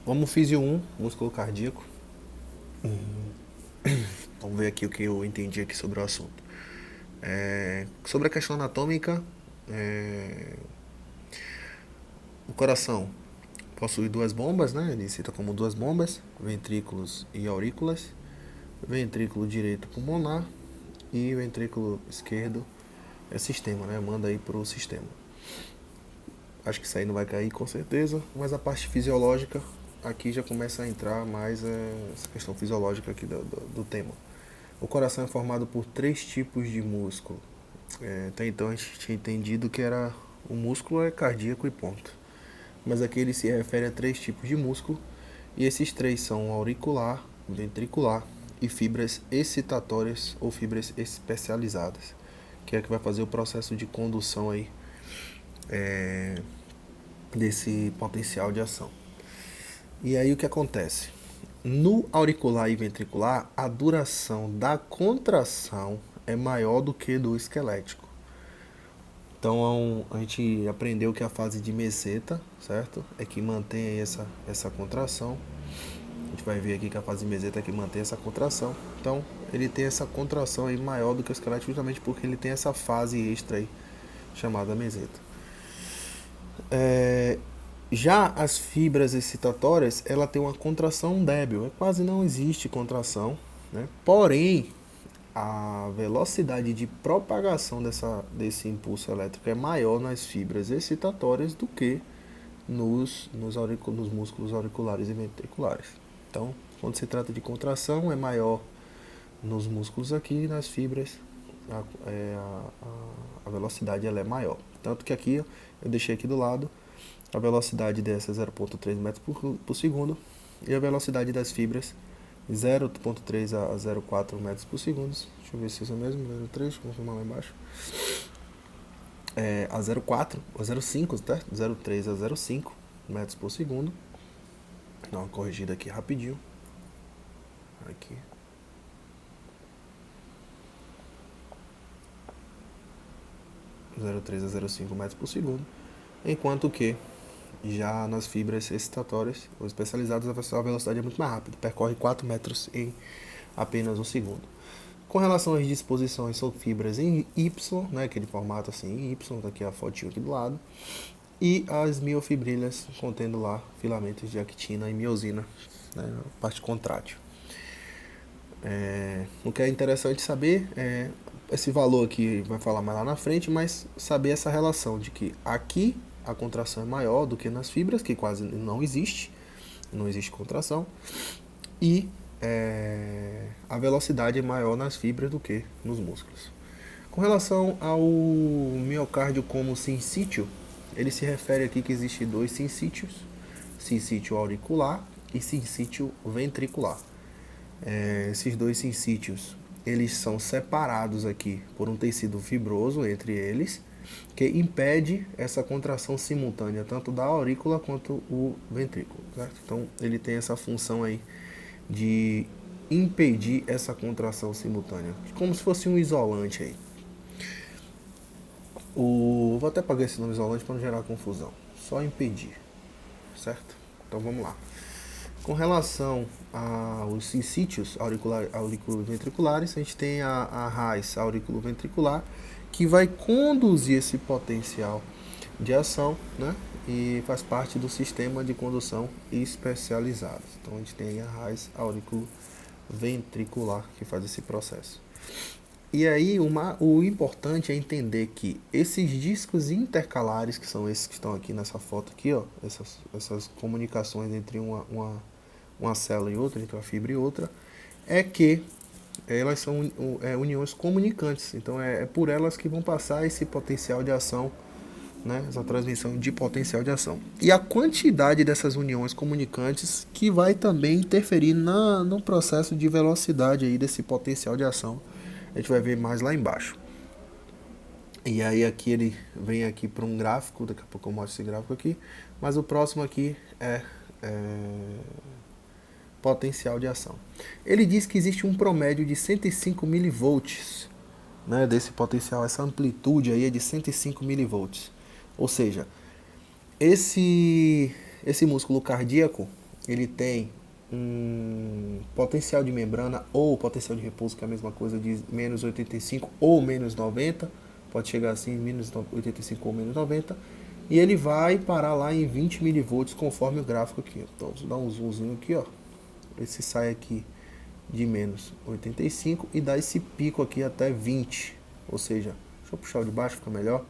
Vamos físio 1, músculo cardíaco. Vamos ver aqui o que eu entendi aqui sobre o assunto. Sobre a questão anatômica, é, o coração possui duas bombas, né? Ele cita como duas bombas, ventrículos e aurículas. Ventrículo direito pulmonar e ventrículo esquerdo é sistema, né? Manda aí pro sistema. Acho que isso aí não vai cair com certeza, mas a parte fisiológica aqui já começa a entrar mais essa questão fisiológica aqui do tema. O coração é formado por três tipos de músculo. Até então a gente tinha entendido que era o músculo é cardíaco e ponto. Mas aqui ele se refere a três tipos de músculo e esses três são auricular, ventricular e fibras excitatórias ou fibras especializadas, que é que vai fazer o processo de condução aí desse potencial de ação. E aí o que acontece? No auricular e ventricular, a duração da contração é maior do que do esquelético. Então a gente aprendeu que a fase de meseta, certo? É que mantém essa contração. A gente vai ver aqui que a fase de meseta é que mantém essa contração. Então ele tem essa contração aí maior do que o esquelético justamente porque ele tem essa fase extra aí chamada meseta. É, Já as fibras excitatórias, ela tem uma contração débil, quase não existe contração, né? Porém, a velocidade de propagação desse impulso elétrico é maior nas fibras excitatórias do que nos músculos auriculares e ventriculares. Então, quando se trata de contração, é maior nos músculos aqui e nas fibras a velocidade ela é maior. Tanto que aqui eu deixei aqui do lado a velocidade dessa é 0,3 metros por segundo e a velocidade das fibras 0,3 a 0,4 metros por segundo. Deixa eu ver se é isso mesmo, 0,3, confirmar lá embaixo. A 0,4 a 0,5, tá? 0,3 a 0,5 metros por segundo. Dá uma corrigida aqui rapidinho. Aqui. Zero vírgula três a 0,5 metros por segundo. Enquanto que já nas fibras excitatórias ou especializadas a velocidade é muito mais rápida, percorre 4 metros em apenas um segundo. Com relação às disposições, são fibras em Y, né, aquele formato assim em Y, tá aqui a fotinho aqui do lado, e as miofibrilhas contendo lá filamentos de actina e miosina, né, a parte contrátil. O que é interessante saber é esse valor aqui vai falar mais lá na frente, mas saber essa relação de que aqui a contração é maior do que nas fibras, que quase não existe contração, e a velocidade é maior nas fibras do que nos músculos. Com relação ao miocárdio como sincítio, ele se refere aqui que existe dois sincítios, sincítio auricular e sincítio ventricular. Esses dois sincítios eles são separados aqui por um tecido fibroso entre eles, que impede essa contração simultânea, tanto da aurícula quanto o ventrículo, certo? Então ele tem essa função aí de impedir essa contração simultânea, como se fosse um isolante aí. Vou até apagar esse nome isolante para não gerar confusão, só impedir, certo? Então vamos lá. Com relação aos sincítios auriculoventriculares, a gente tem a raiz auriculoventricular, que vai conduzir esse potencial de ação, né? E faz parte do sistema de condução especializado. Então a gente tem a raiz auriculoventricular que faz esse processo. E aí o importante é entender que esses discos intercalares, que são esses que estão aqui nessa foto aqui, ó, essas comunicações entre uma célula e outra, entre uma fibra e outra, é que elas são uniões comunicantes. Então é por elas que vão passar esse potencial de ação, né, essa transmissão de potencial de ação. E a quantidade dessas uniões comunicantes que vai também interferir no processo de velocidade aí desse potencial de ação. A gente vai ver mais lá embaixo. E aí aqui ele vem aqui para um gráfico, daqui a pouco eu mostro esse gráfico aqui, mas o próximo aqui é potencial de ação. Ele diz que existe um promédio de 105 milivolts, né, desse potencial, essa amplitude aí é de 105 milivolts. Ou seja, esse músculo cardíaco, ele tem um potencial de membrana ou potencial de repouso, que é a mesma coisa, de menos 85 ou menos 90, pode chegar assim, menos 85 ou menos 90, e ele vai parar lá em 20 milivolts conforme o gráfico aqui. Então, vou dar um zoomzinho aqui, ó. Esse sai aqui de menos 85 e dá esse pico aqui até 20, ou seja, deixa eu puxar o de baixo, fica melhor.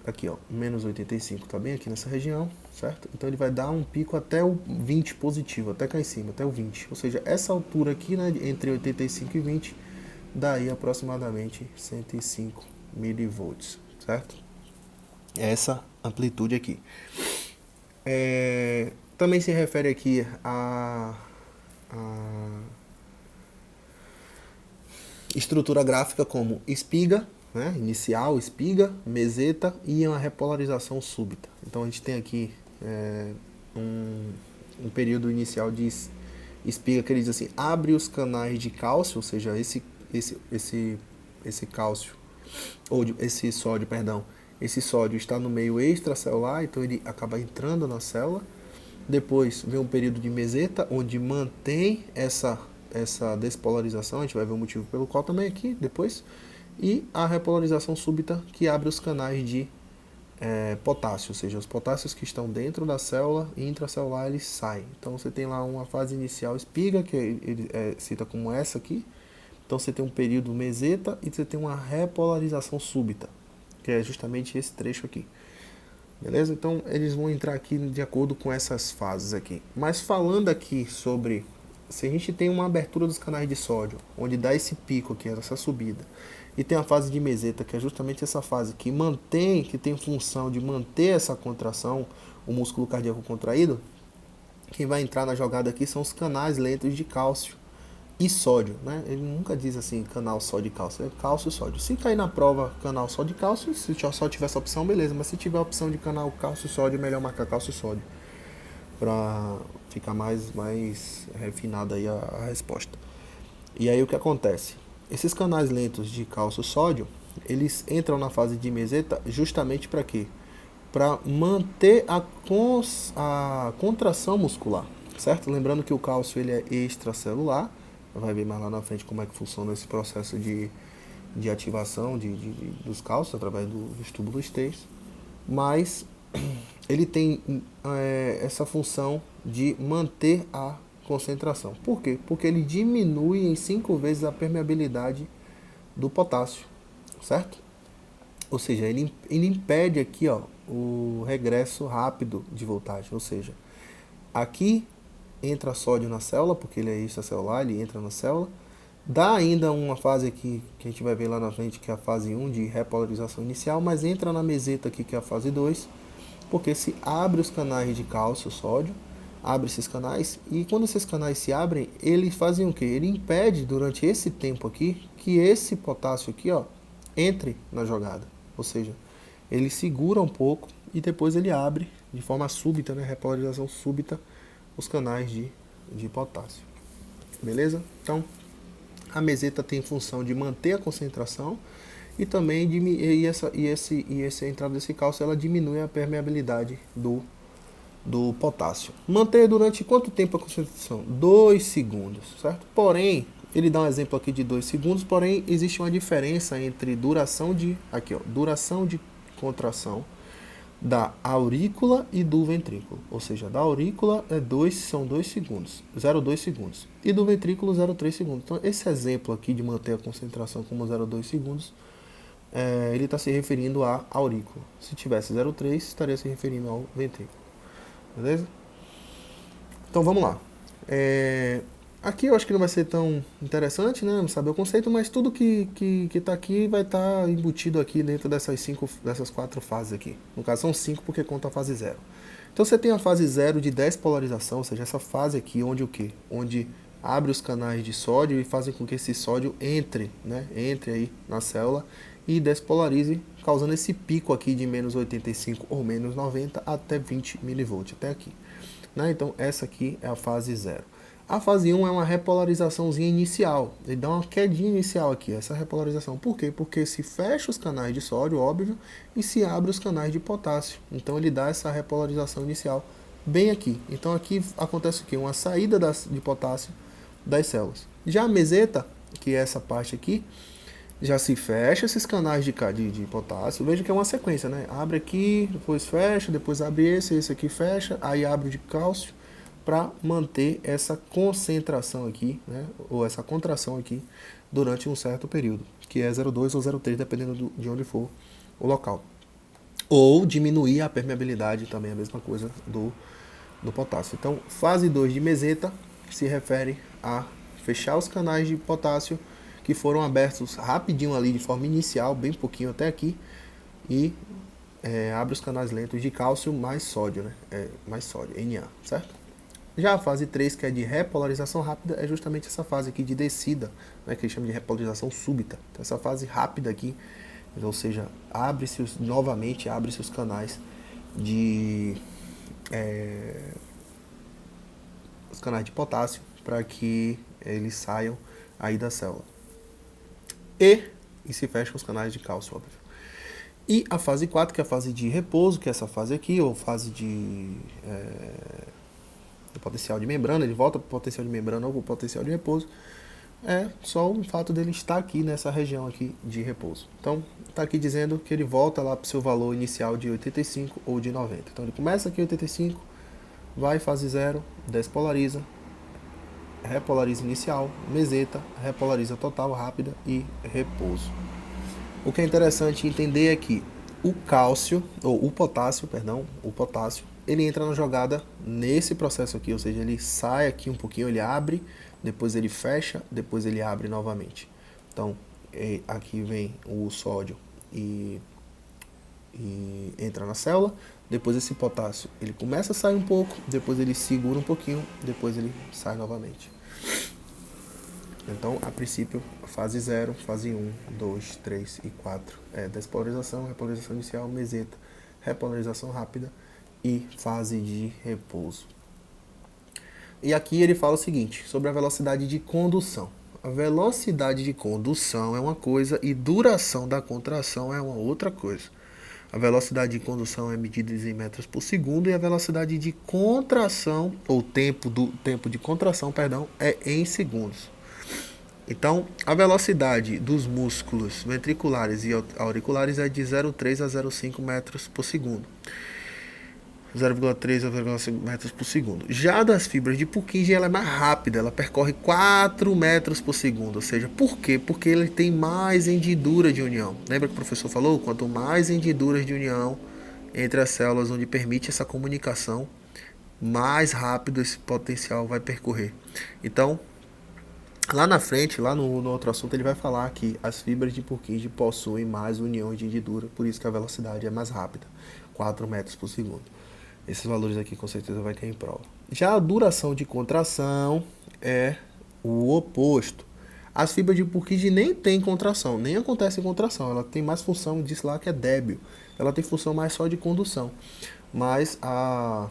Aqui, ó, menos 85 tá bem aqui nessa região, certo? Então ele vai dar um pico até o 20 positivo, até cá em cima, até o 20. Ou seja, essa altura aqui, né, entre 85 e 20, dá aí aproximadamente 105 milivolts, certo? Essa amplitude aqui. Também se refere aqui a estrutura gráfica como espiga, né, inicial, espiga, meseta e uma repolarização súbita. Então a gente tem aqui um período inicial de espiga que ele diz assim, abre os canais de cálcio, ou seja, esse cálcio, ou esse sódio, perdão, esse sódio está no meio extracelular, então ele acaba entrando na célula. Depois vem um período de meseta, onde mantém essa despolarização, a gente vai ver o motivo pelo qual também aqui depois, e a repolarização súbita, que abre os canais de potássio, ou seja, os potássios que estão dentro da célula e intracelular eles saem. Então você tem lá uma fase inicial espiga, que ele cita como essa aqui. Então você tem um período meseta e você tem uma repolarização súbita, que é justamente esse trecho aqui. Beleza? Então eles vão entrar aqui de acordo com essas fases aqui. Mas falando aqui sobre, se a gente tem uma abertura dos canais de sódio, onde dá esse pico aqui, essa subida, e tem a fase de meseta, que é justamente essa fase que mantém, que tem função de manter essa contração, o músculo cardíaco contraído, quem vai entrar na jogada aqui são os canais lentos de cálcio e sódio, né? Ele nunca diz assim, canal só de cálcio, é cálcio e sódio. Se cair na prova canal só de cálcio, se só tiver essa opção, beleza, mas se tiver a opção de canal cálcio e sódio, é melhor marcar cálcio e sódio, para ficar mais refinada aí a resposta. E aí o que acontece? Esses canais lentos de cálcio e sódio, eles entram na fase de meseta justamente para quê? Para manter a contração muscular, certo? Lembrando que o cálcio ele é extracelular, vai ver mais lá na frente como é que funciona esse processo de ativação dos cálcios através dos túbulos T, mas ele tem essa função de manter a concentração. Por quê? Porque ele diminui em 5 vezes a permeabilidade do potássio, certo? Ou seja, ele impede aqui, ó, o regresso rápido de voltagem. Ou seja, aqui entra sódio na célula, porque ele é extracelular, ele entra na célula. Dá ainda uma fase aqui, que a gente vai ver lá na frente, que é a fase 1 de repolarização inicial, mas entra na meseta aqui, que é a fase 2, porque se abre os canais de cálcio, sódio, abre esses canais, e quando esses canais se abrem, eles fazem o quê? Ele impede, durante esse tempo aqui, que esse potássio aqui, ó, entre na jogada. Ou seja, ele segura um pouco e depois ele abre de forma súbita, né, repolarização súbita, os canais de potássio. Beleza? Então, a meseta tem função de manter a concentração e também essa entrada desse cálcio ela diminui a permeabilidade do potássio. Manter durante quanto tempo a concentração? 2 segundos, certo? Porém, ele dá um exemplo aqui de 2 segundos, porém existe uma diferença entre duração de contração da aurícula e do ventrículo. Ou seja, da aurícula são 2 segundos, 0,2 segundos. E do ventrículo, 0,3 segundos. Então, esse exemplo aqui de manter a concentração como 0,2 segundos, ele está se referindo à aurícula. Se tivesse 0,3, estaria se referindo ao ventrículo. Beleza? Então, vamos lá. Aqui eu acho que não vai ser tão interessante, né, saber o conceito, mas tudo que está aqui vai estar embutido aqui dentro dessas 4 fases aqui. No caso são 5 porque conta a fase 0. Então você tem a fase 0 de despolarização, ou seja, essa fase aqui onde o quê? Onde abre os canais de sódio e fazem com que esse sódio entre aí na célula e despolarize, causando esse pico aqui de menos 85 ou menos 90 até 20 mV, até aqui. Né? Então essa aqui é a fase 0. A fase 1 é uma repolarizaçãozinha inicial, ele dá uma quedinha inicial aqui, essa repolarização. Por quê? Porque se fecha os canais de sódio, óbvio, e se abre os canais de potássio. Então ele dá essa repolarização inicial bem aqui. Então aqui acontece o quê? Uma saída de potássio das células. Já a meseta, que é essa parte aqui, já se fecha esses canais de potássio. Veja que é uma sequência, né? Abre aqui, depois fecha, depois abre esse aqui fecha, aí abre o de cálcio para manter essa concentração aqui, né? Ou essa contração aqui durante um certo período, que é 0,2 ou 0,3, dependendo de onde for o local. Ou diminuir a permeabilidade, também é a mesma coisa do potássio. Então, fase 2 de meseta se refere a fechar os canais de potássio que foram abertos rapidinho ali de forma inicial, bem pouquinho até aqui, e abre os canais lentos de cálcio mais sódio, né? Mais sódio, Na, certo? Já a fase 3, que é de repolarização rápida, é justamente essa fase aqui de descida, né, que eles chamam de repolarização súbita. Então, essa fase rápida aqui, ou seja, novamente abre-se os canais os canais de potássio para que eles saiam aí da célula. E se fecham os canais de cálcio, óbvio. E a fase 4, que é a fase de repouso, que é essa fase aqui, ou fase de potencial de membrana, ele volta para o potencial de membrana ou para o potencial de repouso, é só o fato dele estar aqui nessa região aqui de repouso. Então, está aqui dizendo que ele volta lá para o seu valor inicial de 85 ou de 90. Então, ele começa aqui em 85, vai fase 0, despolariza, repolariza inicial, meseta, repolariza total, rápida e repouso. O que é interessante entender é que o potássio, ele entra na jogada nesse processo aqui, ou seja, ele sai aqui um pouquinho, ele abre, depois ele fecha, depois ele abre novamente. Então, aqui vem o sódio e entra na célula, depois esse potássio, ele começa a sair um pouco, depois ele segura um pouquinho, depois ele sai novamente. Então, a princípio, fase 0, fase 1, 2, 3 e 4 é despolarização, repolarização inicial, meseta, repolarização rápida e fase de repouso. E aqui ele fala o seguinte, sobre a velocidade de condução. A velocidade de condução é uma coisa e duração da contração é uma outra coisa. A velocidade de condução é medida em metros por segundo e a velocidade de contração, ou tempo de contração, perdão, é em segundos. Então, a velocidade dos músculos ventriculares e auriculares é de 0,3 a 0,5 metros por segundo. 0,3 a 0,5 metros por segundo. Já das fibras de Purkinje, ela é mais rápida, ela percorre 4 metros por segundo. Ou seja, por quê? Porque ele tem mais hendidura de união. Lembra que o professor falou? Quanto mais hendiduras de união entre as células onde permite essa comunicação, mais rápido esse potencial vai percorrer. Então, lá na frente, lá no outro assunto, ele vai falar que as fibras de Purkinje possuem mais uniões de hendidura, por isso que a velocidade é mais rápida, 4 metros por segundo. Esses valores aqui com certeza vai cair em prova. Já a duração de contração é o oposto. As fibras de Purkinje nem tem contração, nem acontece contração, ela tem mais função, diz lá que é débil, ela tem função mais só de condução, mas a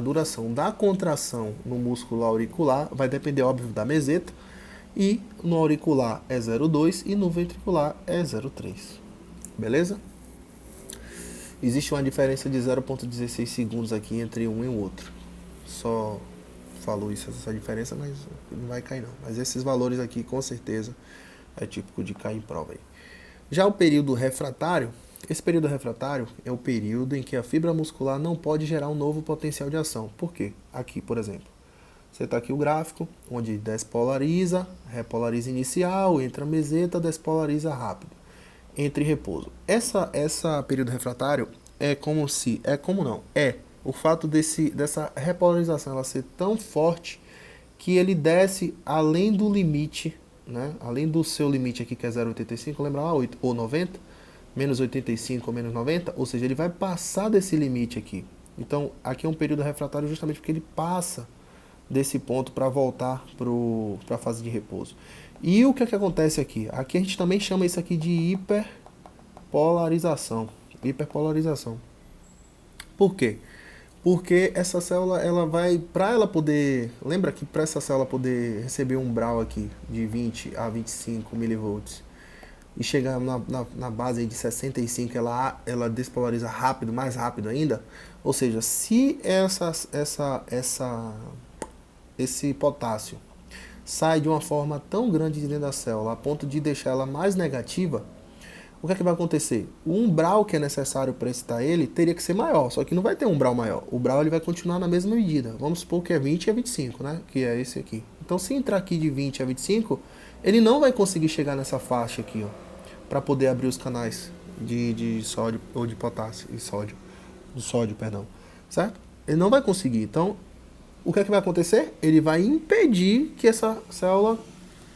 duração da contração no músculo auricular vai depender, óbvio, da meseta, e no auricular é 0,2 e no ventricular é 0,3. Beleza? Existe uma diferença de 0,16 segundos aqui entre um e o outro. Só falou essa diferença, mas não vai cair não. Mas esses valores aqui, com certeza, é típico de cair em prova aí. Já o período refratário, esse período refratário é o período em que a fibra muscular não pode gerar um novo potencial de ação. Por quê? Aqui, por exemplo, você está aqui o gráfico, onde despolariza, repolariza inicial, entra meseta, despolariza rápido, entre repouso. Essa período refratário é o fato dessa repolarização ela ser tão forte que ele desce além do limite, né? Além do seu limite aqui que é 0,85, lembra lá, ou 90, menos 85 ou menos 90, ou seja, ele vai passar desse limite aqui. Então, aqui é um período refratário justamente porque ele passa desse ponto para voltar para a fase de repouso. E o que é que acontece aqui? Aqui a gente também chama isso aqui de hiperpolarização. Hiperpolarização. Por quê? Porque essa célula, ela vai, para ela poder, lembra que para essa célula poder receber um umbral aqui de 20 a 25 milivolts, e chegar na base aí de 65, ela despolariza rápido, mais rápido ainda. Ou seja, se esse potássio sai de uma forma tão grande de dentro da célula, a ponto de deixar ela mais negativa, o que é que vai acontecer? O umbral que é necessário para excitar ele teria que ser maior, só que não vai ter um umbral maior. O umbral ele vai continuar na mesma medida. Vamos supor que é 20 a 25, né? Que é esse aqui. Então, se entrar aqui de 20 a 25, ele não vai conseguir chegar nessa faixa aqui, ó, para poder abrir os canais de sódio ou de potássio e sódio, do sódio, perdão, certo? Ele não vai conseguir. Então, o que é que vai acontecer? Ele vai impedir que essa célula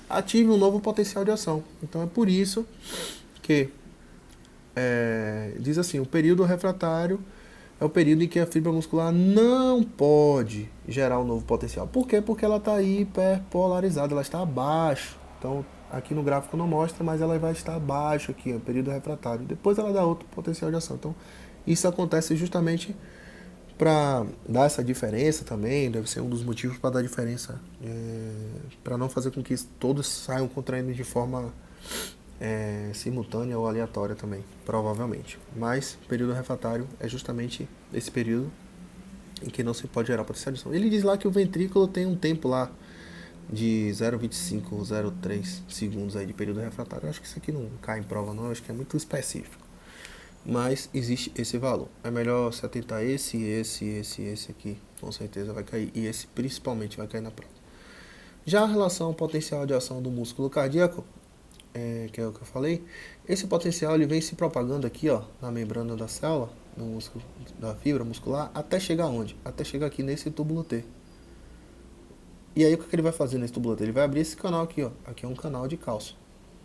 ative um novo potencial de ação. Então, é por isso que diz assim, o período refratário é o período em que a fibra muscular não pode gerar um novo potencial. Por quê? Porque ela está hiperpolarizada, ela está abaixo. Então, aqui no gráfico não mostra, mas ela vai estar abaixo aqui, o período refratário. Depois ela dá outro potencial de ação. Então, isso acontece justamente para dar essa diferença também, deve ser um dos motivos para dar diferença, para não fazer com que todos saiam contraindo de forma simultânea ou aleatória também, provavelmente. Mas período refratário é justamente esse período em que não se pode gerar potencial de ação. Ele diz lá que o ventrículo tem um tempo lá de 0,25 ou 0,3 segundos aí de período refratário. Eu acho que isso aqui não cai em prova não, eu acho que é muito específico. Mas existe esse valor. É melhor se atentar esse aqui, com certeza vai cair. E esse principalmente vai cair na prova. Já a relação ao potencial de ação do músculo cardíaco, que é o que eu falei, esse potencial ele vem se propagando aqui, ó, na membrana da célula, no músculo, da fibra muscular, até chegar onde? Até chegar aqui nesse túbulo T. E aí o que ele vai fazer nesse túbulo T? Ele vai abrir esse canal aqui, ó. Aqui é um canal de cálcio,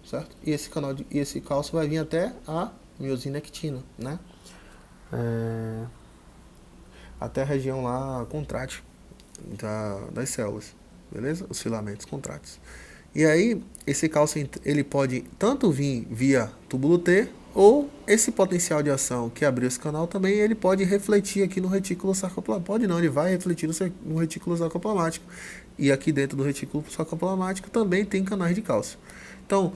certo? E esse cálcio vai vir até a miosinectina, né? Até a região lá contrátil das células, beleza? Os filamentos contráteis. E aí, esse cálcio ele pode tanto vir via túbulo T, ou esse potencial de ação que abriu esse canal também, ele pode refletir aqui no retículo sarcoplasmático. Pode não, ele vai refletir no retículo sarcoplasmático. E aqui dentro do retículo sarcoplasmático também tem canais de cálcio. Então,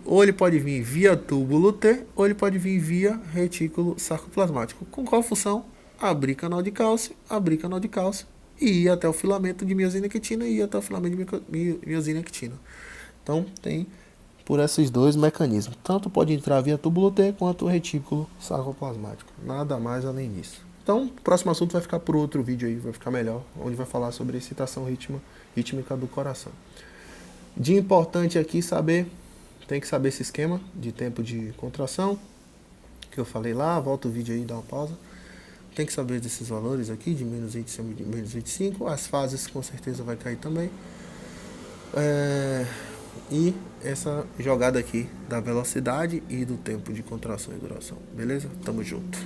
ou ele pode vir via túbulo T, ou ele pode vir via retículo sarcoplasmático. Com qual função? Abrir canal de cálcio e ir até o filamento de miosinectina e ir até o filamento de miosinectina. Então, tem por esses dois mecanismos. Tanto pode entrar via túbulo T quanto o retículo sarcoplasmático. Nada mais além disso. Então, o próximo assunto vai ficar por outro vídeo aí, vai ficar melhor, onde vai falar sobre excitação rítmica do coração. De importante aqui saber, tem que saber esse esquema de tempo de contração, que eu falei lá, volta o vídeo aí e dá uma pausa. Tem que saber desses valores aqui, de menos 25, de menos 25. As fases com certeza vai cair também. E essa jogada aqui da velocidade e do tempo de contração e duração. Beleza? Tamo junto.